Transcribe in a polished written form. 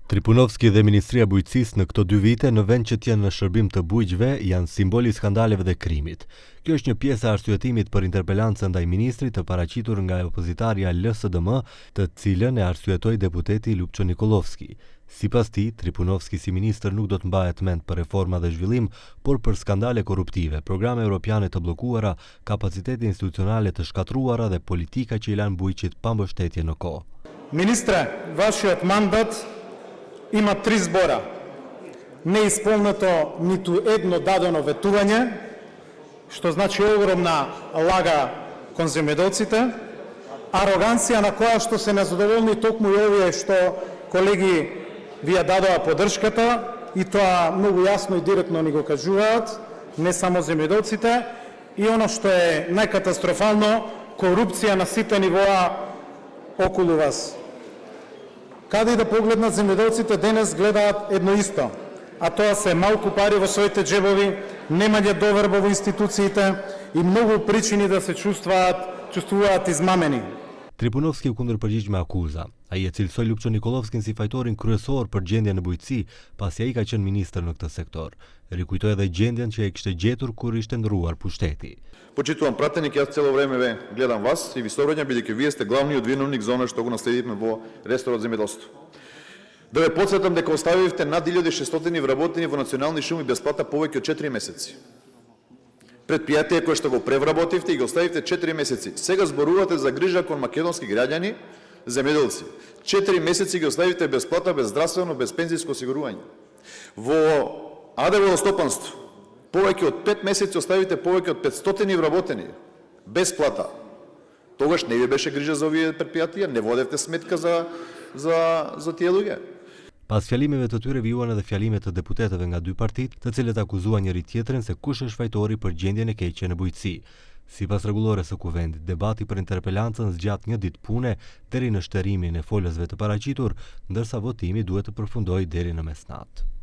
Tripunovski dhe Ministria e Bujqësisë në këto 2 vite në vend që t'jenë në shërbim të bujqve janë simboli i skandaleve dhe krimit. Kjo është një pjesë e arsyetimit për interpelancën ndaj ministrit të paraqitur nga opozitarja LSDM, të cilën e arsyetoi deputeti Lupço Nikolovski. Sipas tij, Tripunovski si ministër nuk do të mbahet mend për reforma dhe zhvillim, por për skandale korruptive, programe europiane të bllokuara, kapacitete institucionale të shkatruara dhe politika që i lanë bujqit pa mbështetje në kohë. Министре, вашиот мандат има 3 збора. Неисполнето ниту едно дадено ветување, што значи огромна лага кон земјоделците, ароганција на која што се незадоволни токму и овие што колеги ви ја дадоа поддршката, и тоа многу јасно и директно ни го кажуваат, не само земјоделците, и оно што е најкатастрофално, корупција на сите нивоа околу вас. Каде и да погледнат, земјоделците денес гледаат едно исто, а тоа се малку пари во своите джебови, немање доверба во институциите и многу причини да се чувствуваат измамени. Tripunovski u kundërpërgjigj me akuza. Ai e cilësoi Lupço Nikolovskin si fajtorin kryesor për gjendjen në bujqësi, pasi ai ka qenë ministër në këtë sektor. Rikujtoi edhe gjendjen që e kishte gjetur kur ishte ndruar pushteti. Почитувам пратеник, јас цело време ве гледам вас и ви се обраќам бидејќи вие сте главниот виновник за она што го наследивме во ресорот земјоделство. Да ве потсетам дека оставивте над 1600 вработени во национални шуми без плата повеќе од 4 месеци. Предпријатие кое што го превработивте и го оставивте 4 месеци. Сега зборувате за грижа кон македонски граѓани, земјоделци. 4 месеци ги оставивте без плата, без здравствено, без пензиско осигурување. Во АД водостопанство повеќе од 5 месеци оставите повеќе од 500 вработени без плата. Тогаш не ви беше грижа за овие предпријатија, не водевте сметка за тие луѓе. Pas fjalimeve të tyre vijuan edhe fjalimet të deputetëve nga 2 partitë, të cilët akuzuan njëri tjetrin se kush është fajtori për gjendjen e keqe në bujqësi. Sipas rregullores së kuvendit, debati për interpelancën zgjat 1 ditë pune deri në shterimin e folësve të paraqitur, ndërsa votimi duhet të përfundojë deri në mesnatë.